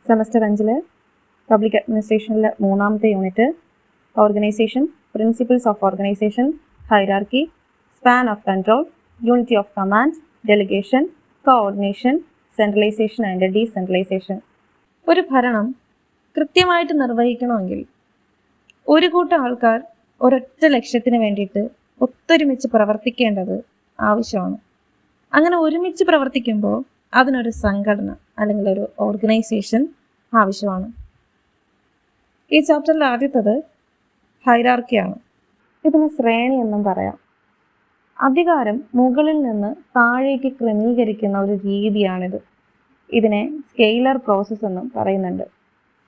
Semester 5 public അഡ്മിനിസ്ട്രേഷനിലെ 3ാമത്തെ unit organisation, principles of organisation, hierarchy, span of control, unity of command, delegation, coordination, centralisation and decentralisation. ഒരു ഭരണം കൃത്യമായിട്ട് നിർവഹിക്കണമെങ്കിൽ ഒരു കൂട്ടം ആൾക്കാർ ഒരൊറ്റ ലക്ഷ്യത്തിന് വേണ്ടിയിട്ട് ഒത്തൊരുമിച്ച് പ്രവർത്തിക്കേണ്ടത് ആവശ്യമാണ്. അങ്ങനെ ഒരുമിച്ച് പ്രവർത്തിക്കുമ്പോൾ അതിനൊരു സംഘടന അല്ലെങ്കിൽ ഒരു ഓർഗനൈസേഷൻ ആവശ്യമാണ്. ഈ ചാപ്റ്ററിൽ ആദ്യത്തത് ഹൈറാർക്കിയാണ്. ഇതിന് ശ്രേണി എന്നും പറയാം. അധികാരം മുകളിൽ നിന്ന് താഴേക്ക് ക്രമീകരിക്കുന്ന ഒരു രീതിയാണിത്. ഇതിനെ സ്കെയിലർ പ്രോസസ്സ് എന്നും പറയുന്നുണ്ട്.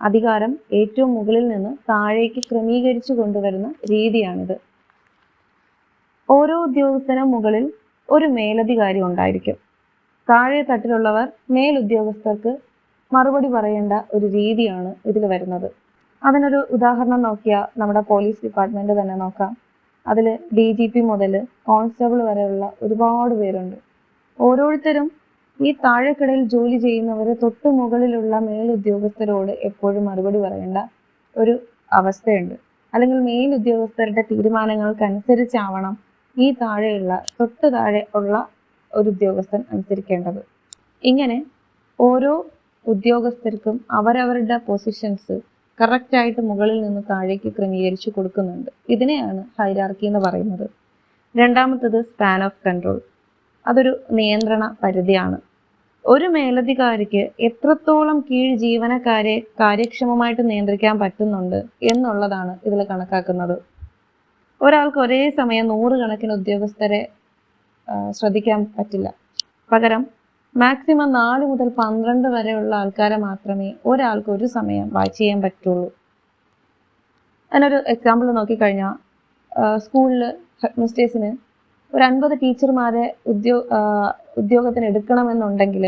അധികാരം ഏറ്റവും മുകളിൽ നിന്ന് താഴേക്ക് ക്രമീകരിച്ചു കൊണ്ടുവരുന്ന രീതിയാണിത്. ഓരോ ഉദ്യോഗസ്ഥനും മുകളിൽ ഒരു മേലധികാരി ഉണ്ടായിരിക്കും. താഴെ തട്ടിലുള്ളവർ മേലുദ്യോഗസ്ഥർക്ക് മറുപടി പറയേണ്ട ഒരു രീതിയാണ് ഇതിൽ വരുന്നത്. അതിനൊരു ഉദാഹരണം നോക്കിയാൽ നമ്മുടെ പോലീസ് ഡിപ്പാർട്ട്മെന്റ് തന്നെ നോക്കാം. അതിൽ DGP മുതൽ കോൺസ്റ്റബിൾ വരെയുള്ള ഒരുപാട് പേരുണ്ട്. ഓരോരുത്തരും ഈ താഴെക്കിടയിൽ ജോലി ചെയ്യുന്നവർ തൊട്ട് മുകളിലുള്ള മേലുദ്യോഗസ്ഥരോട് എപ്പോഴും മറുപടി പറയേണ്ട ഒരു അവസ്ഥയുണ്ട്. അല്ലെങ്കിൽ മേലുദ്യോഗസ്ഥരുടെ തീരുമാനങ്ങൾക്കനുസരിച്ചാവണം ഈ താഴെയുള്ള തൊട്ട് താഴെ ഉള്ള ഒരു ഉദ്യോഗസ്ഥൻ അനുസരിക്കേണ്ടത്. ഇങ്ങനെ ഓരോ ഉദ്യോഗസ്ഥർക്കും അവരവരുടെ പൊസിഷൻസ് കറക്റ്റായിട്ട് മുകളിൽ നിന്ന് താഴേക്ക് ക്രമീകരിച്ചു കൊടുക്കുന്നുണ്ട്. ഇതിനെയാണ് ഹൈറാർക്കി എന്ന് പറയുന്നത്. രണ്ടാമത്തത് സ്പാൻ ഓഫ് കൺട്രോൾ. അതൊരു നിയന്ത്രണ പരിധിയാണ്. ഒരു മേലധികാരിക്ക് എത്രത്തോളം കീഴ് ജീവനക്കാരെ കാര്യക്ഷമമായിട്ട് നിയന്ത്രിക്കാൻ പറ്റുന്നുണ്ട് എന്നുള്ളതാണ് ഇതിൽ കണക്കാക്കുന്നത്. ഒരാൾക്ക് ഒരേ സമയം 100 കണക്കിന് ഉദ്യോഗസ്ഥരെ ശ്രദ്ധിക്കാൻ പറ്റില്ല. പകരം മാക്സിമം 4 മുതൽ 12 വരെയുള്ള ആൾക്കാരെ മാത്രമേ ഒരാൾക്ക് ഒരു സമയം വാച്ച് ചെയ്യാൻ പറ്റുള്ളൂ. അതിനൊരു എക്സാമ്പിൾ നോക്കിക്കഴിഞ്ഞാൽ സ്കൂളിൽ ഹെഡ് മിസ്റ്റേഴ്സിന് ഒരു 50 ടീച്ചർമാരെ ഉദ്യോഗത്തിന് എടുക്കണമെന്നുണ്ടെങ്കിൽ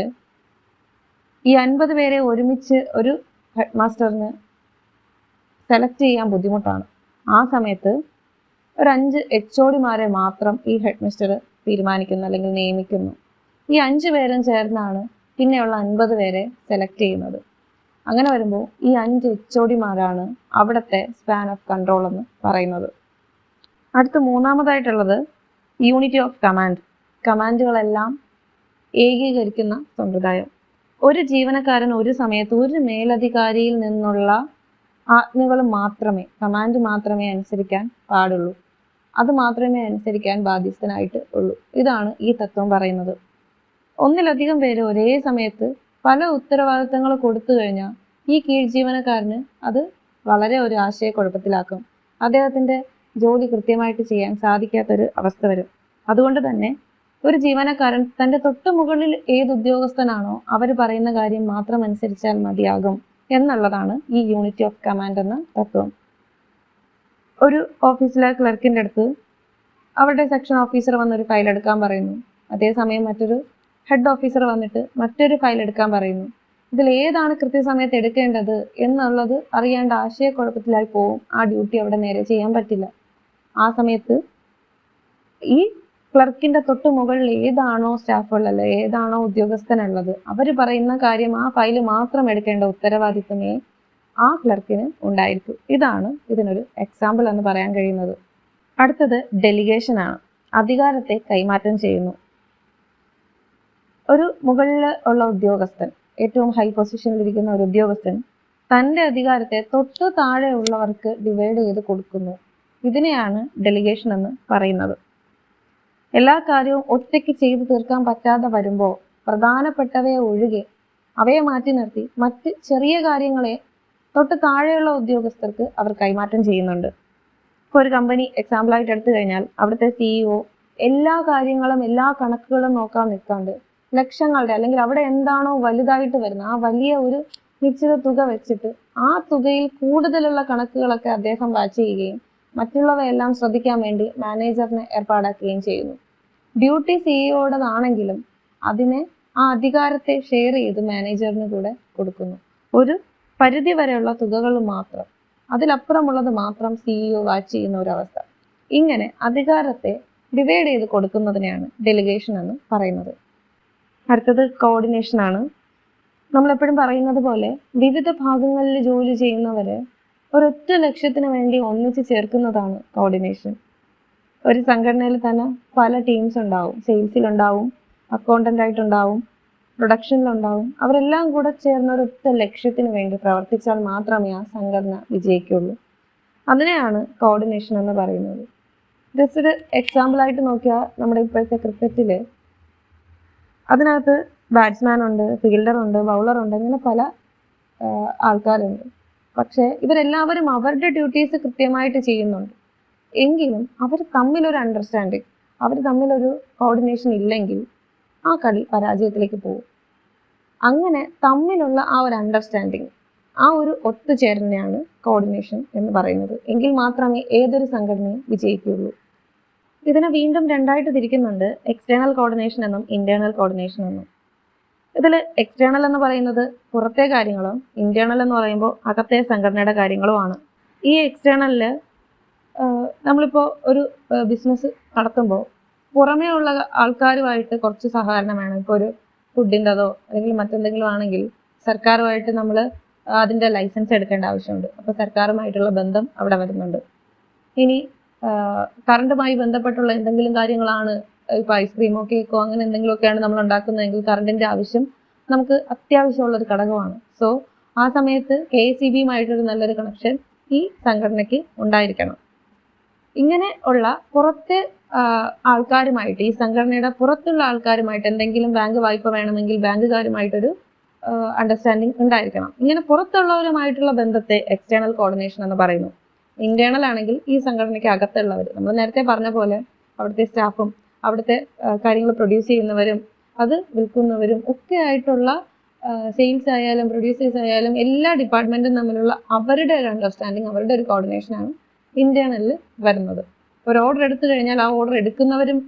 ഈ 50 പേരെ ഒരുമിച്ച് ഒരു ഹെഡ് മാസ്റ്ററിന് സെലക്ട് ചെയ്യാൻ ബുദ്ധിമുട്ടാണ്. ആ സമയത്ത് ഒരു 5 HODമാരെ മാത്രം ഈ ഹെഡ് മിസ്റ്റർ തീരുമാനിക്കുന്നു അല്ലെങ്കിൽ നിയമിക്കുന്നു. ഈ 5 പേരും ചേർന്നാണ് പിന്നെയുള്ള 50 പേരെ സെലക്ട് ചെയ്യുന്നത്. അങ്ങനെ വരുമ്പോൾ ഈ 5 HODമാരാണ് അവിടുത്തെ സ്പാൻ ഓഫ് കൺട്രോൾ എന്ന് പറയുന്നത്. അടുത്ത മൂന്നാമതായിട്ടുള്ളത് യൂണിറ്റി ഓഫ് കമാൻഡ്. കമാൻഡുകളെല്ലാം ഏകീകരിക്കുന്ന സമ്പ്രദായം. ഒരു ജീവനക്കാരൻ ഒരു സമയത്ത് ഒരു മേലധികാരിയിൽ നിന്നുള്ള ആജ്ഞകൾ മാത്രമേ, കമാൻഡ് മാത്രമേ അനുസരിക്കാൻ പാടുള്ളൂ. അത് മാത്രമേ അനുസരിക്കാൻ ബാധ്യസ്ഥനായിട്ട് ഉള്ളൂ. ഇതാണ് ഈ തത്വം പറയുന്നത്. ഒന്നിലധികം പേര് ഒരേ സമയത്ത് പല ഉത്തരവാദിത്തങ്ങൾ കൊടുത്തു കഴിഞ്ഞാൽ ഈ കീഴ് ജീവനക്കാരന് അത് വളരെ ഒരു ആശയക്കുഴപ്പത്തിലാക്കും. അദ്ദേഹത്തിന്റെ ജോലി കൃത്യമായിട്ട് ചെയ്യാൻ സാധിക്കാത്തൊരു അവസ്ഥ വരും. അതുകൊണ്ട് തന്നെ ഒരു ജീവനക്കാരൻ തന്റെ തൊട്ട് മുകളിൽ ഏത് ഉദ്യോഗസ്ഥനാണോ അവർ പറയുന്ന കാര്യം മാത്രം അനുസരിച്ചാൽ മതിയാകും എന്നുള്ളതാണ് ഈ യൂണിറ്റി ഓഫ് കമാൻഡ് എന്ന തത്വം. ഒരു ഓഫീസിലെ ക്ലർക്കിൻ്റെ അടുത്ത് അവരുടെ സെക്ഷൻ ഓഫീസർ വന്നൊരു ഫയൽ എടുക്കാൻ പറയുന്നു. അതേസമയം മറ്റൊരു ഹെഡ് ഓഫീസർ വന്നിട്ട് മറ്റൊരു ഫയൽ എടുക്കാൻ പറയുന്നു. ഇതിൽ ഏതാണ് കൃത്യസമയത്ത് എടുക്കേണ്ടത് എന്നുള്ളത് അറിയേണ്ട ആശയക്കുഴപ്പത്തിലായി പോവും. ആ ഡ്യൂട്ടി അവിടെ നേരെ ചെയ്യാൻ പറ്റില്ല. ആ സമയത്ത് ഈ ക്ലർക്കിന്റെ തൊട്ട് മുകളിൽ ഏതാണോ സ്റ്റാഫുള്ളത്, ഏതാണോ ഉദ്യോഗസ്ഥനുള്ളത്, അവർ പറയുന്ന കാര്യം ആ ഫയൽ മാത്രം എടുക്കേണ്ട ഉത്തരവാദിത്വമേ ആ ക്ലർക്കിന് ഉണ്ടായിരിക്കും. ഇതാണ് ഇതിനൊരു എക്സാമ്പിൾ എന്ന് പറയാൻ കഴിയുന്നത്. അടുത്തത് ഡെലിഗേഷൻ ആണ്. അധികാരത്തെ കൈമാറ്റം ചെയ്യുന്നു. ഒരു മുകളിൽ ഉള്ള ഉദ്യോഗസ്ഥൻ, ഏറ്റവും ഹൈ പൊസിഷനിലിരിക്കുന്ന ഒരു ഉദ്യോഗസ്ഥൻ തൻ്റെ അധികാരത്തെ തൊട്ട് താഴെ ഉള്ളവർക്ക് ഡിവൈഡ് ചെയ്ത് കൊടുക്കുന്നു. ഇതിനെയാണ് ഡെലിഗേഷൻ എന്ന് പറയുന്നത്. എല്ലാ കാര്യവും ഒറ്റയ്ക്ക് ചെയ്തു തീർക്കാൻ പറ്റാതെ വരുമ്പോൾ പ്രധാനപ്പെട്ടവയെ ഒഴികെ അവയെ മാറ്റി നിർത്തി മറ്റ് ചെറിയ കാര്യങ്ങളെ തൊട്ട് താഴെയുള്ള ഉദ്യോഗസ്ഥർക്ക് അവർ കൈമാറ്റം ചെയ്യുന്നുണ്ട്. ഇപ്പോൾ ഒരു കമ്പനി എക്സാമ്പിളായിട്ട് എടുത്തു കഴിഞ്ഞാൽ അവിടുത്തെ CEO എല്ലാ കാര്യങ്ങളും എല്ലാ കണക്കുകളും നോക്കാൻ നിൽക്കാണ്ട് ലക്ഷങ്ങളുടെ അല്ലെങ്കിൽ അവിടെ എന്താണോ വലുതായിട്ട് വരുന്നത് ആ വലിയ ഒരു നിശ്ചിത തുക വെച്ചിട്ട് ആ തുകയിൽ കൂടുതലുള്ള കണക്കുകളൊക്കെ അദ്ദേഹം വാച്ച് ചെയ്യുകയും മറ്റുള്ളവയെല്ലാം ശ്രദ്ധിക്കാൻ വേണ്ടി മാനേജറിനെ ഏർപ്പാടാക്കുകയും ചെയ്യുന്നു. ഡ്യൂട്ടി CEOയുടേതാണെങ്കിലും അതിനെ ആ അധികാരത്തെ ഷെയർ ചെയ്ത് മാനേജറിന് കൂടെ കൊടുക്കുന്നു. ഒരു പരിധി വരെയുള്ള തുകകൾ മാത്രം, അതിലപ്പുറമുള്ളത് മാത്രം CEO വാച്ച് ചെയ്യുന്ന ഒരവസ്ഥ. ഇങ്ങനെ അധികാരത്തെ ഡിവൈഡ് ചെയ്ത് കൊടുക്കുന്നതിനെയാണ് ഡെലിഗേഷൻ എന്ന് പറയുന്നത്. അടുത്തത് കോർഡിനേഷൻ ആണ്. നമ്മളെപ്പോഴും പറയുന്നത് പോലെ വിവിധ ഭാഗങ്ങളിൽ ജോലി ചെയ്യുന്നവർ ഒരൊറ്റ ലക്ഷ്യത്തിന് വേണ്ടി ഒന്നിച്ച് ചേർക്കുന്നതാണ് കോർഡിനേഷൻ. ഒരു സംഘടനയിൽ തന്നെ പല ടീംസ് ഉണ്ടാവും. സെയിൽസിലുണ്ടാവും, അക്കൗണ്ടൻ്റ് ആയിട്ടുണ്ടാവും, പ്രൊഡക്ഷനിലുണ്ടാവും. അവരെല്ലാം കൂടെ ചേർന്ന ഒരൊറ്റ ലക്ഷ്യത്തിന് വേണ്ടി പ്രവർത്തിച്ചാൽ മാത്രമേ ആ സംഘടന വിജയിക്കുള്ളൂ. അതിനെയാണ് കോർഡിനേഷൻ എന്ന് പറയുന്നത്. ജസ്റ്റ് ഒരു എക്സാമ്പിളായിട്ട് നോക്കിയാൽ നമ്മുടെ ഇപ്പോഴത്തെ ക്രിക്കറ്റിൽ അതിനകത്ത് ബാറ്റ്സ്മാൻ ഉണ്ട്, ഫീൽഡർ ഉണ്ട്, ബൗളർ ഉണ്ട്, അങ്ങനെ പല ആൾക്കാരുണ്ട്. പക്ഷേ ഇവരെല്ലാവരും അവരുടെ ഡ്യൂട്ടീസ് കൃത്യമായിട്ട് ചെയ്യുന്നുണ്ട്. എങ്കിലും അവർ തമ്മിലൊരു അണ്ടർസ്റ്റാൻഡിങ്, അവർ തമ്മിലൊരു കോർഡിനേഷൻ ഇല്ലെങ്കിൽ ആ കളി പരാജയത്തിലേക്ക് പോകും. അങ്ങനെ തമ്മിലുള്ള ആ ഒരു അണ്ടർസ്റ്റാൻഡിങ്, ആ ഒരു ഒത്തുചേരലിനെയാണ് കോർഡിനേഷൻ എന്ന് പറയുന്നത്. എങ്കിൽ മാത്രമേ ഏതൊരു സംഘടനയും വിജയിക്കുകയുള്ളൂ. ഇതിനെ വീണ്ടും രണ്ടായിട്ട് തിരിക്കുന്നുണ്ട്, എക്സ്റ്റേണൽ കോർഡിനേഷൻ എന്നും ഇന്റേണൽ കോർഡിനേഷൻ എന്നും. ഇതിൽ എക്സ്റ്റേണൽ എന്ന് പറയുന്നത് പുറത്തെ കാര്യങ്ങളും ഇന്റേണൽ എന്ന് പറയുമ്പോൾ അകത്തെ സംഘടനയുടെ കാര്യങ്ങളുമാണ്. ഈ എക്സ്റ്റേണലിൽ നമ്മളിപ്പോൾ ഒരു ബിസിനസ് നടത്തുമ്പോൾ പുറമേ ഉള്ള ആൾക്കാരുമായിട്ട് കുറച്ച് സഹകരണം വേണം. ഇപ്പോൾ ഒരു ഫുഡിൻ്റെതോ അല്ലെങ്കിൽ മറ്റെന്തെങ്കിലും ആണെങ്കിൽ സർക്കാരുമായിട്ട് നമ്മൾ അതിൻ്റെ ലൈസൻസ് എടുക്കേണ്ട ആവശ്യമുണ്ട്. അപ്പോൾ സർക്കാരുമായിട്ടുള്ള ബന്ധം അവിടെ വരുന്നുണ്ട്. ഇനി കറണ്ടുമായി ബന്ധപ്പെട്ടുള്ള എന്തെങ്കിലും കാര്യങ്ങളാണ്, ഇപ്പോൾ ഐസ്ക്രീമോ കേക്കോ അങ്ങനെ എന്തെങ്കിലുമൊക്കെയാണ് നമ്മൾ ഉണ്ടാക്കുന്നതെങ്കിൽ കറണ്ടിൻ്റെ ആവശ്യം നമുക്ക് അത്യാവശ്യമുള്ളൊരു ഘടകമാണ്. സോ ആ സമയത്ത് KSEBയുമായിട്ടൊരു നല്ലൊരു കണക്ഷൻ ഈ സംഘടനയ്ക്ക് ഉണ്ടായിരിക്കണം. ഇങ്ങനെ ഉള്ള പുറത്തെ ആൾക്കാരുമായിട്ട്, ഈ സംഘടനയുടെ പുറത്തുള്ള ആൾക്കാരുമായിട്ട് എന്തെങ്കിലും ബാങ്ക് വായ്പ വേണമെങ്കിൽ ബാങ്കുകാരുമായിട്ടൊരു അണ്ടർസ്റ്റാൻഡിങ് ഉണ്ടായിരിക്കണം. ഇങ്ങനെ പുറത്തുള്ളവരുമായിട്ടുള്ള ബന്ധത്തെ എക്സ്റ്റേണൽ കോർഡിനേഷൻ എന്ന് പറയുന്നു. ഇന്റേണൽ ആണെങ്കിൽ ഈ സംഘടനയ്ക്ക് അകത്തുള്ളവർ, നമ്മൾ നേരത്തെ പറഞ്ഞ പോലെ അവിടുത്തെ സ്റ്റാഫും അവിടുത്തെ കാര്യങ്ങൾ പ്രൊഡ്യൂസ് ചെയ്യുന്നവരും അത് വിൽക്കുന്നവരും ഒക്കെ ആയിട്ടുള്ള സെയിൽസ് ആയാലും പ്രൊഡ്യൂസേഴ്സ് ആയാലും എല്ലാ ഡിപ്പാർട്ട്മെൻറ്റും തമ്മിലുള്ള അവരുടെ ഒരു അണ്ടർസ്റ്റാൻഡിങ്, അവരുടെ ഒരു കോർഡിനേഷനാണ് ഇന്റേണലിൽ വരുന്നത്. ഒരു ഓർഡർ എടുത്തു കഴിഞ്ഞാൽ ആ ഓർഡർ എടുക്കുന്നവരും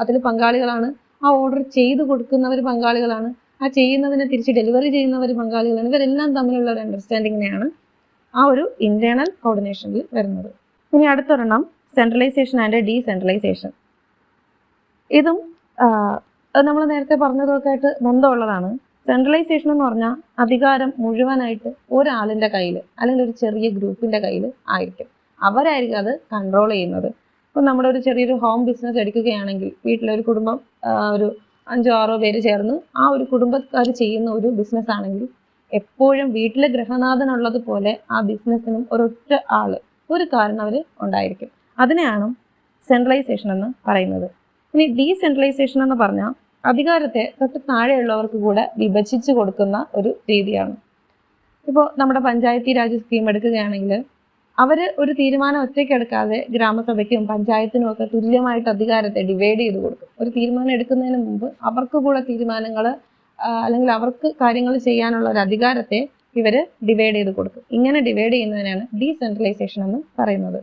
അതിൽ പങ്കാളികളാണ്, ആ ഓർഡർ ചെയ്തു കൊടുക്കുന്നവർ പങ്കാളികളാണ്, ആ ചെയ്യുന്നതിനെ തിരിച്ച് ഡെലിവറി ചെയ്യുന്നവർ പങ്കാളികളാണ്. ഇവരെല്ലാം തമ്മിലുള്ള ഒരു അണ്ടർസ്റ്റാൻഡിങ്ങിനെയാണ് ആ ഒരു ഇന്റേണൽ കോർഡിനേഷനിൽ വരുന്നത്. ഇനി അടുത്തൊരെണ്ണം സെൻട്രലൈസേഷൻ ആൻഡ് ഡീസെൻട്രലൈസേഷൻ. ഇതും നമ്മൾ നേരത്തെ പറഞ്ഞതൊക്കെ ആയിട്ട് ബന്ധമുള്ളതാണ്. സെൻട്രലൈസേഷൻ എന്ന് പറഞ്ഞാൽ അധികാരം മുഴുവനായിട്ട് ഒരാളിൻ്റെ കയ്യിൽ അല്ലെങ്കിൽ ഒരു ചെറിയ ഗ്രൂപ്പിൻ്റെ കയ്യിൽ ആയിരിക്കും. അവരായിരിക്കും അത് കൺട്രോൾ ചെയ്യുന്നത്. ഇപ്പം നമ്മുടെ ഒരു ചെറിയൊരു ഹോം ബിസിനസ് എടുക്കുകയാണെങ്കിൽ വീട്ടിലൊരു കുടുംബം ഒരു 5-6 പേര് ചേർന്ന് ആ ഒരു കുടുംബക്കാർ ചെയ്യുന്ന ഒരു ബിസിനസ് ആണെങ്കിൽ എപ്പോഴും വീട്ടിലെ ഗൃഹനാഥനുള്ളതുപോലെ ആ ബിസിനസ്സിനും ഒരൊറ്റ ആൾ, ഒരു കാരണവർ ഉണ്ടായിരിക്കും. അതിനെയാണ് സെൻട്രലൈസേഷൻ എന്ന് പറയുന്നത്. ഇനി ഡീസെൻട്രലൈസേഷൻ എന്ന് പറഞ്ഞാൽ അധികാരത്തെ തൊട്ട് താഴെയുള്ളവർക്ക് കൂടെ വിഭജിച്ച് കൊടുക്കുന്ന ഒരു രീതിയാണ്. ഇപ്പോൾ നമ്മുടെ പഞ്ചായത്തി രാജ് സ്കീം എടുക്കുകയാണെങ്കിൽ അവർ ഒരു തീരുമാനം ഒറ്റയ്ക്ക് എടുക്കാതെ ഗ്രാമസഭയ്ക്കും പഞ്ചായത്തിനും ഒക്കെ തുല്യമായിട്ട് അധികാരത്തെ ഡിവൈഡ് ചെയ്ത് കൊടുക്കും. ഒരു തീരുമാനം എടുക്കുന്നതിന് മുമ്പ് അവർക്ക് കൂടെ തീരുമാനങ്ങൾ അല്ലെങ്കിൽ അവർക്ക് കാര്യങ്ങൾ ചെയ്യാനുള്ള ഒരു അധികാരത്തെ ഇവർ ഡിവൈഡ് ചെയ്ത് കൊടുക്കും. ഇങ്ങനെ ഡിവൈഡ് ചെയ്യുന്നതിനാണ് ഡീസെൻട്രലൈസേഷൻ എന്ന് പറയുന്നത്.